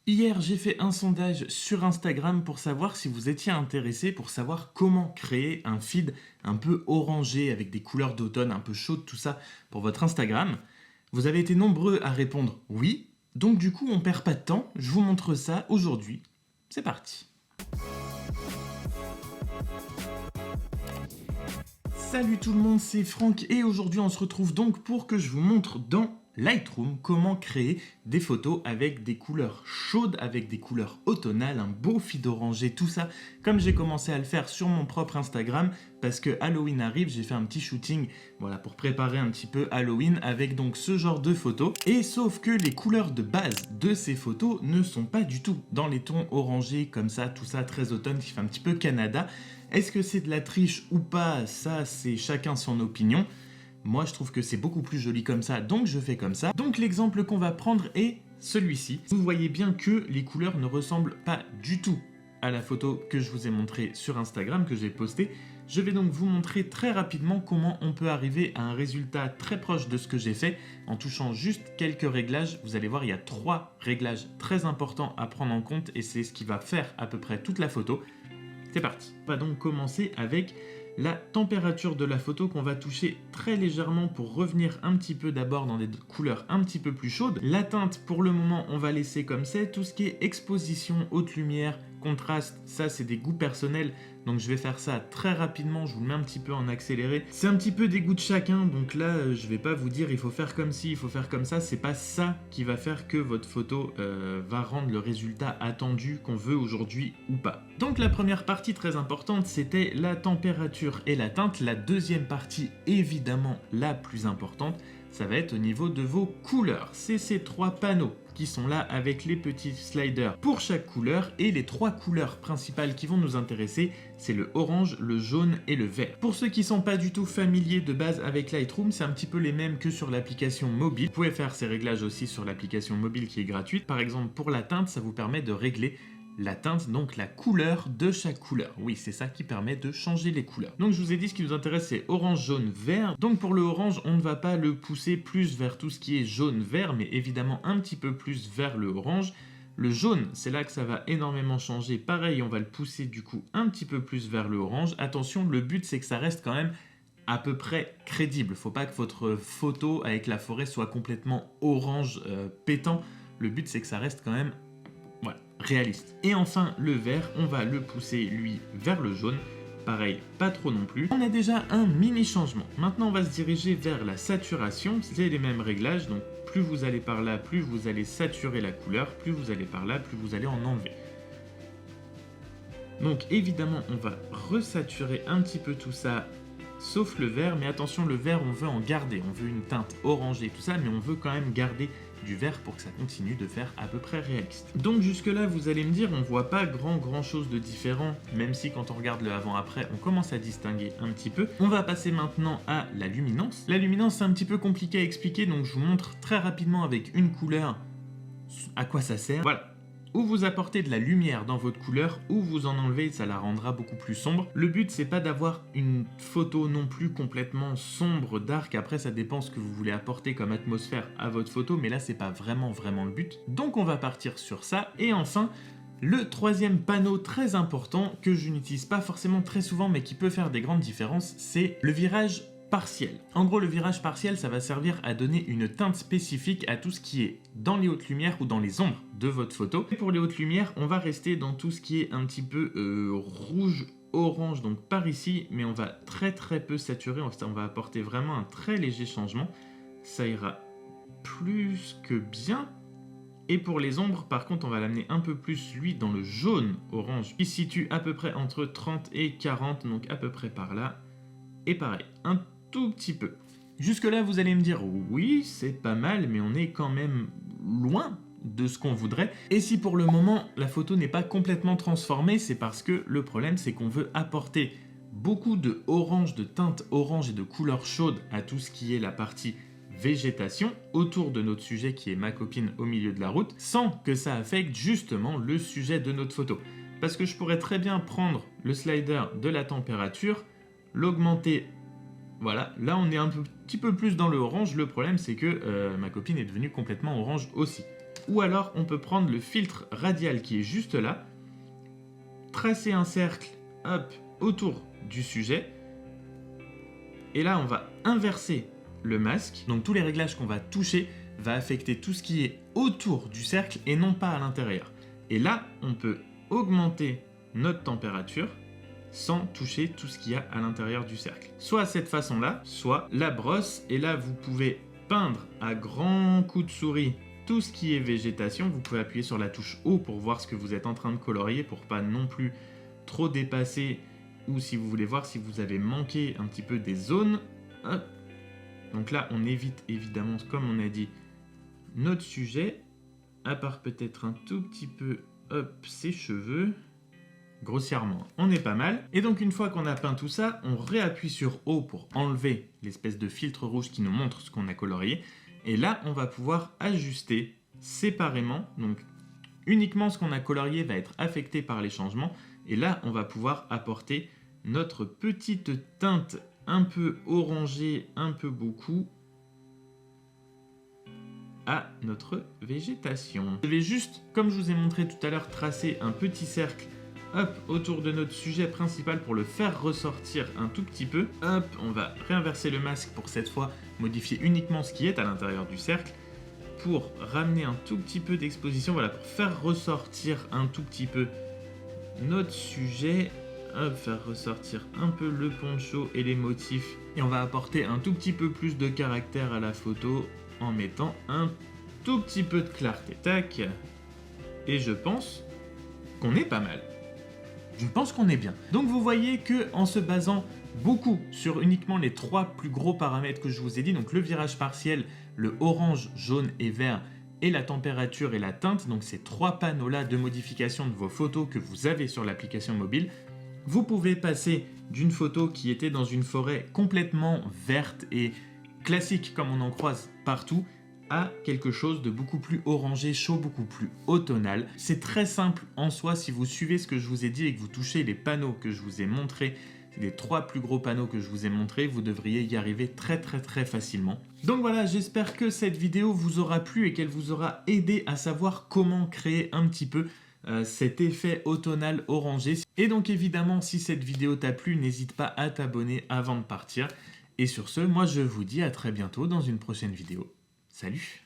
Hier, j'ai fait un sondage sur Instagram pour savoir si vous étiez intéressé pour savoir comment créer un feed un peu orangé avec des couleurs d'automne un peu chaudes, tout ça pour votre Instagram. Vous avez été nombreux à répondre oui, donc du coup on perd pas de temps, je vous montre ça aujourd'hui. C'est parti. Salut tout le monde, c'est Franck et aujourd'hui on se retrouve donc pour que je vous montre dans Lightroom comment créer des photos avec des couleurs chaudes, avec des couleurs automnales, un beau feed orangé, tout ça, comme j'ai commencé à le faire sur mon propre Instagram, parce que Halloween arrive, j'ai fait un petit shooting, voilà, pour préparer un petit peu Halloween avec donc ce genre de photos. Et sauf que les couleurs de base de ces photos ne sont pas du tout dans les tons orangés comme ça, tout ça très automne qui fait un petit peu Canada. Est-ce que c'est de la triche ou pas? Ça, c'est chacun son opinion. Moi, je trouve que c'est beaucoup plus joli comme ça, donc je fais comme ça. Donc l'exemple qu'on va prendre est celui-ci. Vous voyez bien que les couleurs ne ressemblent pas du tout à la photo que je vous ai montrée sur Instagram, que j'ai postée. Je vais donc vous montrer très rapidement comment on peut arriver à un résultat très proche de ce que j'ai fait en touchant juste quelques réglages. Vous allez voir, il y a 3 réglages très importants à prendre en compte et c'est ce qui va faire à peu près toute la photo. C'est parti. On va donc commencer avec la température de la photo qu'on va toucher très légèrement pour revenir un petit peu d'abord dans des couleurs un petit peu plus chaudes. La teinte, pour le moment, on va laisser comme c'est. Tout ce qui est exposition, haute lumière, contraste, ça c'est des goûts personnels. Donc je vais faire ça très rapidement, je vous le mets un petit peu en accéléré. C'est un petit peu des goûts de chacun, donc là je vais pas vous dire il faut faire comme ci, il faut faire comme ça. C'est pas ça qui va faire que votre photo va rendre le résultat attendu qu'on veut aujourd'hui ou pas. Donc la première partie très importante, c'était la température et la teinte. La deuxième partie, évidemment la plus importante, ça va être au niveau de vos couleurs. C'est ces 3 panneaux qui sont là avec les petits sliders pour chaque couleur, et les 3 couleurs principales qui vont nous intéresser, c'est le orange, le jaune et le vert. Pour ceux qui ne sont pas du tout familiers de base avec Lightroom, c'est un petit peu les mêmes que sur l'application mobile. Vous pouvez faire ces réglages aussi sur l'application mobile qui est gratuite. Par exemple, pour la teinte, ça vous permet de régler la teinte, donc la couleur de chaque couleur. Oui, c'est ça qui permet de changer les couleurs. Donc je vous ai dit, ce qui nous intéresse, c'est orange, jaune, vert. Donc pour le orange, on ne va pas le pousser plus vers tout ce qui est jaune, vert, mais évidemment un petit peu plus vers le orange. Le jaune, c'est là que ça va énormément changer. Pareil, on va le pousser du coup un petit peu plus vers le orange. Attention, le but, c'est que ça reste quand même à peu près crédible. Faut pas que votre photo avec la forêt soit complètement orange pétant. Le but, c'est que ça reste quand même réaliste. Et enfin, le vert, on va le pousser, lui, vers le jaune. Pareil, pas trop non plus. On a déjà un mini changement. Maintenant, on va se diriger vers la saturation. C'est les mêmes réglages, donc plus vous allez par là, plus vous allez saturer la couleur, plus vous allez par là, plus vous allez en enlever. Donc évidemment, on va resaturer un petit peu tout ça, sauf le vert, mais attention, le vert, on veut en garder. On veut une teinte orangée, tout ça, mais on veut quand même garder du vert pour que ça continue de faire à peu près réaliste. Donc jusque là, vous allez me dire, on voit pas grand chose de différent, même si quand on regarde le avant-après, on commence à distinguer un petit peu. On va passer maintenant à la luminance. La luminance, c'est un petit peu compliqué à expliquer, donc je vous montre très rapidement avec une couleur à quoi ça sert. Voilà. Ou vous apportez de la lumière dans votre couleur, ou vous en enlevez, ça la rendra beaucoup plus sombre. Le but, c'est pas d'avoir une photo non plus complètement sombre, dark. Après, ça dépend ce que vous voulez apporter comme atmosphère à votre photo, mais là, c'est pas vraiment le but. Donc, on va partir sur ça. Et enfin, le troisième panneau très important, que je n'utilise pas forcément très souvent, mais qui peut faire des grandes différences, c'est le virage partiel. En gros, le virage partiel, ça va servir à donner une teinte spécifique à tout ce qui est dans les hautes lumières ou dans les ombres de votre photo. Et pour les hautes lumières, on va rester dans tout ce qui est un petit peu rouge, orange, donc par ici, mais on va très peu saturer, on va apporter vraiment un très léger changement. Ça ira plus que bien. Et pour les ombres, par contre, on va l'amener un peu plus, lui, dans le jaune orange, qui se situe à peu près entre 30 et 40, donc à peu près par là. Et pareil, un tout petit peu. Jusque là, vous allez me dire, oui, c'est pas mal, mais on est quand même loin de ce qu'on voudrait. Et si pour le moment, la photo n'est pas complètement transformée, c'est parce que le problème, c'est qu'on veut apporter beaucoup de orange, de teinte orange et de couleur chaude à tout ce qui est la partie végétation autour de notre sujet qui est ma copine au milieu de la route, sans que ça affecte justement le sujet de notre photo. Parce que je pourrais très bien prendre le slider de la température, l'augmenter. Voilà, là on est un petit peu plus dans le orange. Le problème c'est que ma copine est devenue complètement orange aussi. Ou alors on peut prendre le filtre radial qui est juste là, tracer un cercle hop, autour du sujet, et là on va inverser le masque. Donc tous les réglages qu'on va toucher va affecter tout ce qui est autour du cercle et non pas à l'intérieur. Et là on peut augmenter notre température sans toucher tout ce qu'il y a à l'intérieur du cercle. Soit à cette façon-là, soit la brosse, et là vous pouvez peindre à grands coups de souris tout ce qui est végétation. Vous pouvez appuyer sur la touche O pour voir ce que vous êtes en train de colorier, pour pas non plus trop dépasser, ou si vous voulez voir si vous avez manqué un petit peu des zones. Hop. Donc là on évite évidemment, comme on a dit, notre sujet, à part peut-être un tout petit peu ses cheveux. Grossièrement, on est pas mal. Et donc une fois qu'on a peint tout ça, on réappuie sur O pour enlever l'espèce de filtre rouge qui nous montre ce qu'on a colorié. Et là, on va pouvoir ajuster séparément. Donc uniquement ce qu'on a colorié va être affecté par les changements. Et là, on va pouvoir apporter notre petite teinte un peu orangée, un peu beaucoup, à notre végétation. Je vais juste, comme je vous ai montré tout à l'heure, tracer un petit cercle autour de notre sujet principal pour le faire ressortir un tout petit peu. Hop, on va réinverser le masque pour cette fois modifier uniquement ce qui est à l'intérieur du cercle, pour ramener un tout petit peu d'exposition, voilà, pour faire ressortir un tout petit peu notre sujet. Hop, faire ressortir un peu le poncho et les motifs. Et on va apporter un tout petit peu plus de caractère à la photo en mettant un tout petit peu de clarté. Tac. Et je pense qu'on est pas mal. Je pense qu'on est bien. Donc vous voyez que en se basant beaucoup sur uniquement les 3 plus gros paramètres que je vous ai dit, donc le virage partiel, le orange, jaune et vert, et la température et la teinte, donc ces 3 panneaux-là de modification de vos photos que vous avez sur l'application mobile, vous pouvez passer d'une photo qui était dans une forêt complètement verte et classique comme on en croise partout, à quelque chose de beaucoup plus orangé, chaud, beaucoup plus automnal. C'est très simple en soi si vous suivez ce que je vous ai dit et que vous touchez les panneaux que je vous ai montrés, les 3 plus gros panneaux que je vous ai montrés, vous devriez y arriver très facilement. Donc voilà, j'espère que cette vidéo vous aura plu et qu'elle vous aura aidé à savoir comment créer un petit peu cet effet automnal orangé. Et donc évidemment, si cette vidéo t'a plu, n'hésite pas à t'abonner avant de partir. Et sur ce, moi je vous dis à très bientôt dans une prochaine vidéo. Salut!